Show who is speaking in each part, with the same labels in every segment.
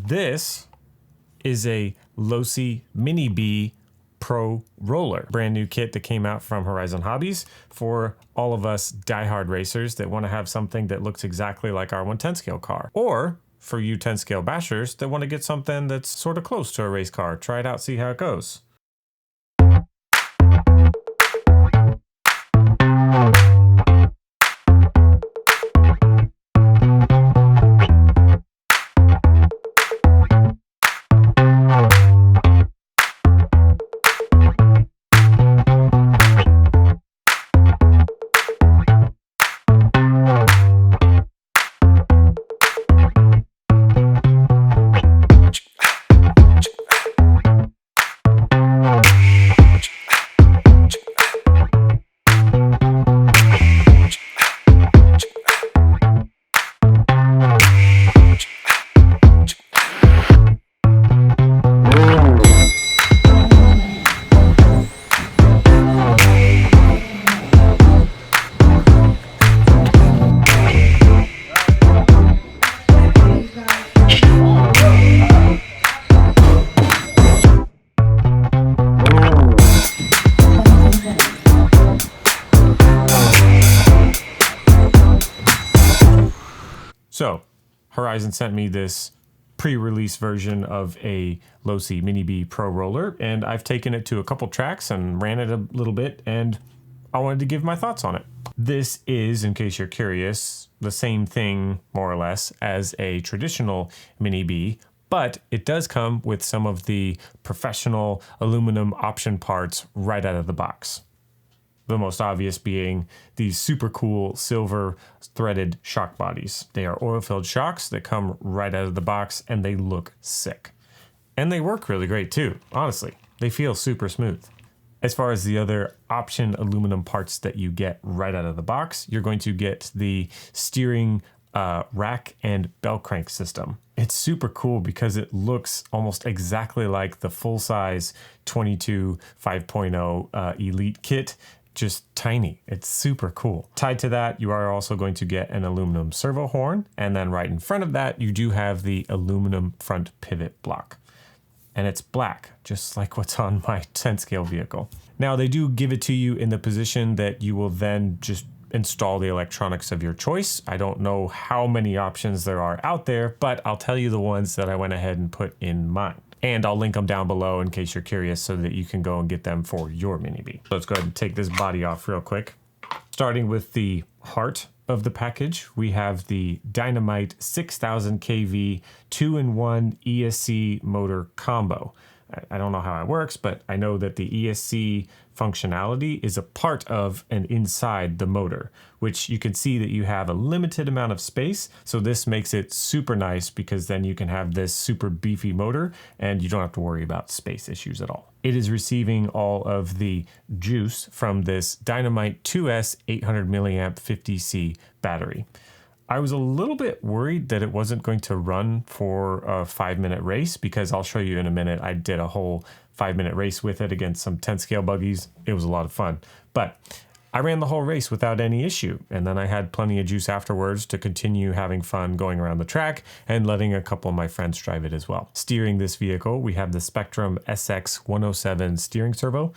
Speaker 1: This is a Losi Mini B Pro Roller, brand new kit that came out from Horizon Hobbies for all of us diehard racers that want to have something that looks exactly like our 110 scale car, or for you 10 scale bashers that want to get something that's sort of close to a race car. Try it out, see how it goes. So, Horizon sent me this pre-release version of a Losi Mini B Pro Roller, and I've taken it to a couple tracks and ran it a little bit, and I wanted to give my thoughts on it. This is, in case you're curious, the same thing, more or less, as a traditional Mini B, but it does come with some of the professional aluminum option parts right out of the box. The most obvious being these super cool silver threaded shock bodies. They are oil-filled shocks that come right out of the box, and they look sick. And they work really great too, honestly. They feel super smooth. As far as the other option aluminum parts that you get right out of the box, you're going to get the steering rack and bell crank system. It's super cool because it looks almost exactly like the full-size 22 5.0 Elite kit, just tiny. It's super cool. Tied to that, you are also going to get an aluminum servo horn, and then right in front of that, you do have the aluminum front pivot block. And it's black, just like what's on my 10 scale vehicle. Now, they do give it to you in the position that you will then just install the electronics of your choice. I don't know how many options there are out there, but I'll tell you the ones that I went ahead and put in mine. And I'll link them down below in case you're curious so that you can go and get them for your Mini B. So let's go ahead and take this body off real quick. Starting with the heart of the package, we have the Dynamite 6000 kV 2-in-1 ESC motor combo. I don't know how it works, but I know that the ESC functionality is a part of and inside the motor, which you can see that you have a limited amount of space. So this makes it super nice because then you can have this super beefy motor and you don't have to worry about space issues at all. It is receiving all of the juice from this Dynamite 2S 800 milliamp 50C battery. I was a little bit worried that it wasn't going to run for a 5-minute race because I'll show you in a minute. I did a whole 5-minute race with it against some 10 scale buggies. It was a lot of fun, but I ran the whole race without any issue. And then I had plenty of juice afterwards to continue having fun going around the track and letting a couple of my friends drive it as well. Steering this vehicle, we have the Spectrum SX107 steering servo.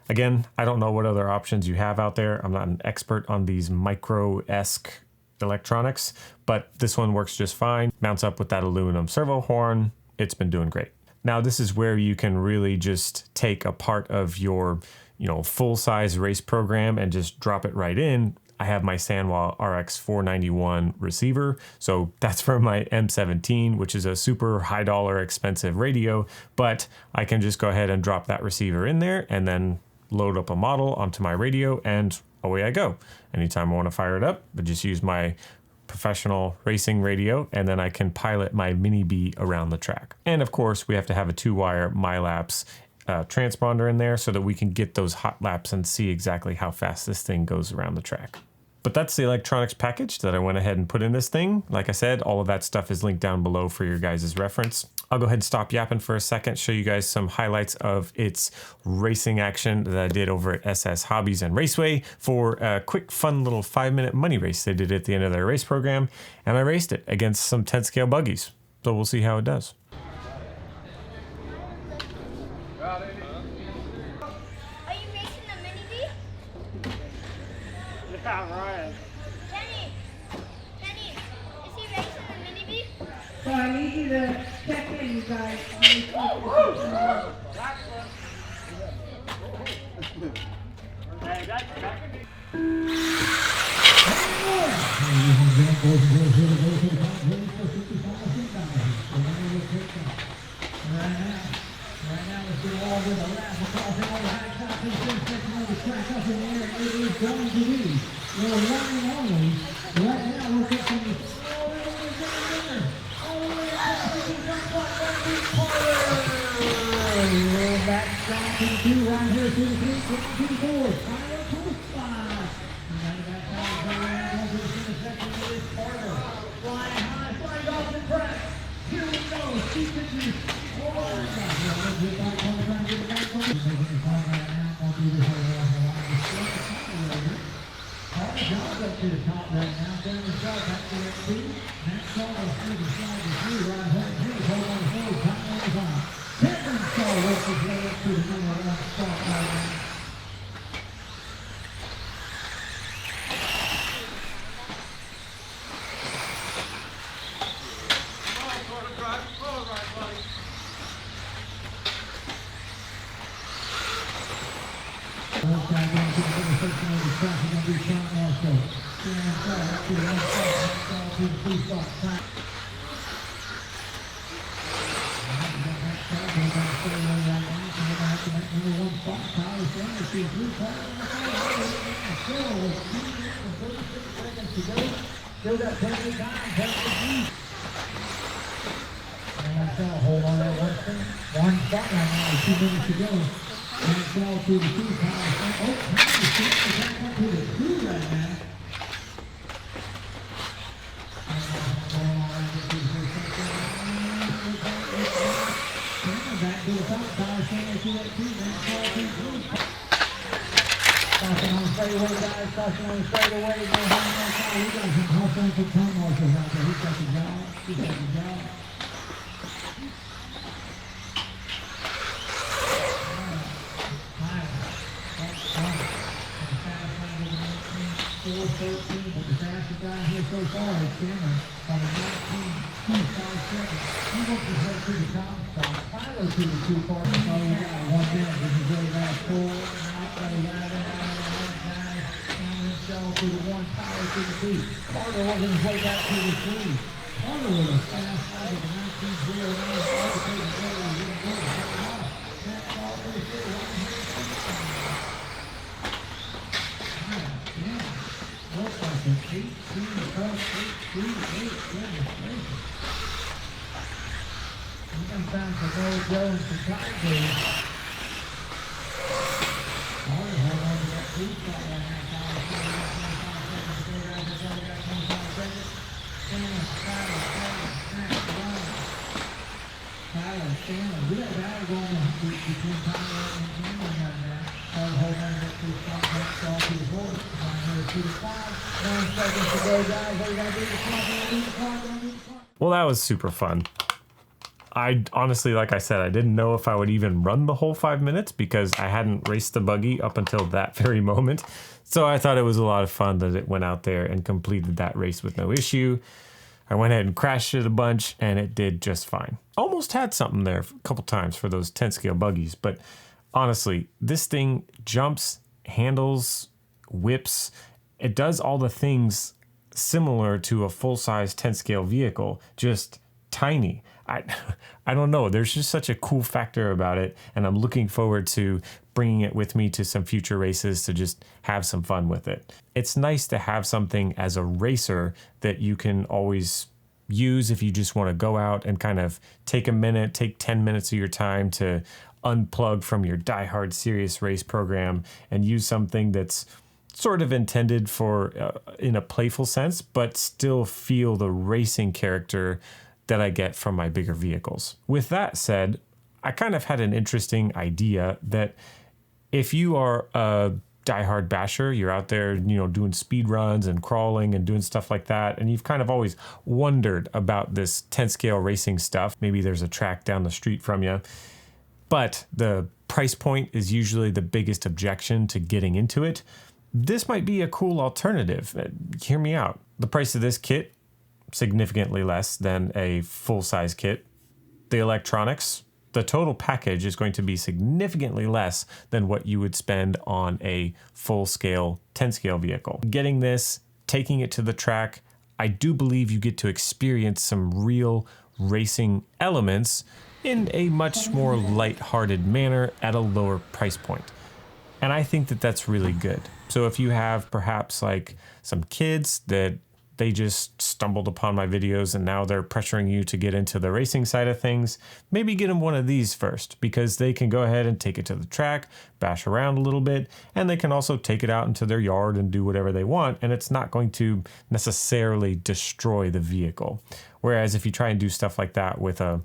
Speaker 1: Again, I don't know what other options you have out there. I'm not an expert on these micro-esque electronics, but this one works just fine. Mounts up with that aluminum servo horn. It's been doing great. Now this is where you can really just take a part of your, full-size race program and just drop it right in. I have my Sanwa RX 491 receiver, so that's for my M17, which is a super high dollar expensive radio, but I can just go ahead and drop that receiver in there and then load up a model onto my radio and away I go. Anytime I want to fire it up, I just use my professional racing radio, and then I can pilot my Mini B around the track. And of course, we have to have a 2-wire MyLaps transponder in there so that we can get those hot laps and see exactly how fast this thing goes around the track. But that's the electronics package that I went ahead and put in this thing. Like I said, all of that stuff is linked down below for your guys' reference. I'll go ahead and stop yapping for a second, show you guys some highlights of its racing action that I did over at SS Hobbies and Raceway for a quick, fun little 5-minute money race they did at the end of their race program. And I raced it against some 10 scale buggies. So we'll see how it does.
Speaker 2: Are you racing the mini bee?
Speaker 3: Yeah, right.
Speaker 2: Kenny, is he racing the mini bee?
Speaker 4: So I need you to check in, you guys.
Speaker 3: Hey, that's
Speaker 4: Right now, let's get all with a lap across the whole high top. This section of the track up in the air. It is going to be your one and only. Right now, we're getting the all the way down there. All the way across the front Roll back strong to the two, right here to the three, to the four. Final to the five. Right back down to the round. Over to the section of this corner. Flying high, flying off the track. Here we go. Keep it to up to the top right now, down the side, back to that speed. Next ball is through the slide to three, right home, three, hold on the forward, time on the top. Kevin Shaw works his way up to the number one spot right now. Still got plenty of time, plenty of heat. And hold on that one thing. One spot right now, 2 minutes to go. And fell to the two power. Oh, back up to the two right now. Back to the top, power center to that two, then fall to the three. Caution on the straightaway, guys. Caution on the straightaway. No harm, no foul. We got some offensive turn marshals out there. He's got the job. He's got the job. But the fastest guy here so far is Cameron on a 19.257. He wants to head to the top spot. Tyler to the two part. So we got 1 minute. This is really last four. Out, guys. Cameron fell to the one. Tyler to the two. Carter working his way back to the three. Carter with a fast slide of 19.09. Carter taking it over. He's going to go to the off. That's all for the three. Looks like an 18 plus 8 demonstration. We're going to find some old Joe and some Tigers. Carter hold on to that two spot right now. Tyler Stanley. We got a battle going on between Tyler and Cameron right now. Hold on to that two spot. Next ball to the fourth. To the 5. 9 seconds to go, guys. All you gotta do is the clock.
Speaker 1: Well, that was super fun. I honestly, like I said, I didn't know if I would even run the whole 5 minutes because I hadn't raced the buggy up until that very moment. So I thought it was a lot of fun that it went out there and completed that race with no issue. I went ahead and crashed it a bunch and it did just fine. Almost had something there a couple times for those 10 scale buggies, but honestly, this thing jumps, handles, whips. It does all the things similar to a full-size 10 scale vehicle, just tiny. I don't know. There's just such a cool factor about it, and I'm looking forward to bringing it with me to some future races to just have some fun with it. It's nice to have something as a racer that you can always use if you just want to go out and kind of take a minute, take 10 minutes of your time to unplug from your diehard serious race program and use something that's sort of intended for in a playful sense, but still feel the racing character that I get from my bigger vehicles. With that said, I kind of had an interesting idea that if you are a diehard basher, you're out there, doing speed runs and crawling and doing stuff like that, and you've kind of always wondered about this 10 scale racing stuff. Maybe there's a track down the street from you, but the price point is usually the biggest objection to getting into it. This might be a cool alternative. Hear me out. The price of this kit, significantly less than a full-size kit. The electronics, the total package is going to be significantly less than what you would spend on a full-scale 10-scale vehicle. Getting this, taking it to the track, I do believe you get to experience some real racing elements in a much more light-hearted manner at a lower price point. And I think that that's really good. So if you have perhaps like some kids that they just stumbled upon my videos and now they're pressuring you to get into the racing side of things, maybe get them one of these first, because they can go ahead and take it to the track, bash around a little bit, and they can also take it out into their yard and do whatever they want, and it's not going to necessarily destroy the vehicle. Whereas if you try and do stuff like that with a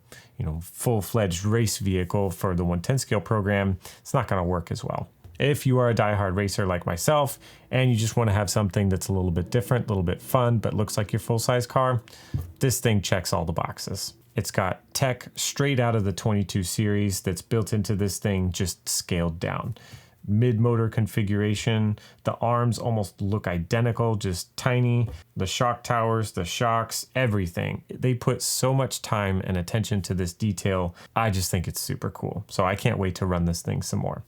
Speaker 1: full-fledged race vehicle for the 110 scale program, it's not going to work as well. If you are a diehard racer like myself and you just want to have something that's a little bit different, a little bit fun, but looks like your full-size car, this thing checks all the boxes. It's got tech straight out of the 22 series that's built into this thing, just scaled down. Mid-motor configuration, the arms almost look identical, just tiny. The shock towers, the shocks, everything. They put so much time and attention to this detail. I just think it's super cool. So I can't wait to run this thing some more.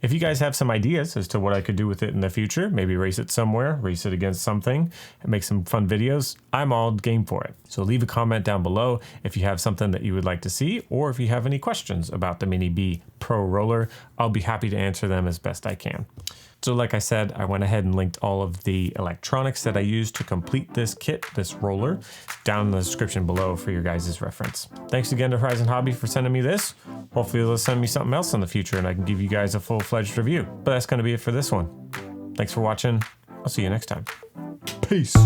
Speaker 1: If you guys have some ideas as to what I could do with it in the future, maybe race it somewhere, race it against something, and make some fun videos, I'm all game for it. So leave a comment down below if you have something that you would like to see, or if you have any questions about the Mini B Pro Roller. I'll be happy to answer them as best I can. So like I said, I went ahead and linked all of the electronics that I used to complete this kit, this roller, down in the description below for your guys' reference. Thanks again to Horizon Hobby for sending me this. Hopefully they'll send me something else in the future and I can give you guys a full-fledged review. But that's going to be it for this one. Thanks for watching. I'll see you next time. Peace.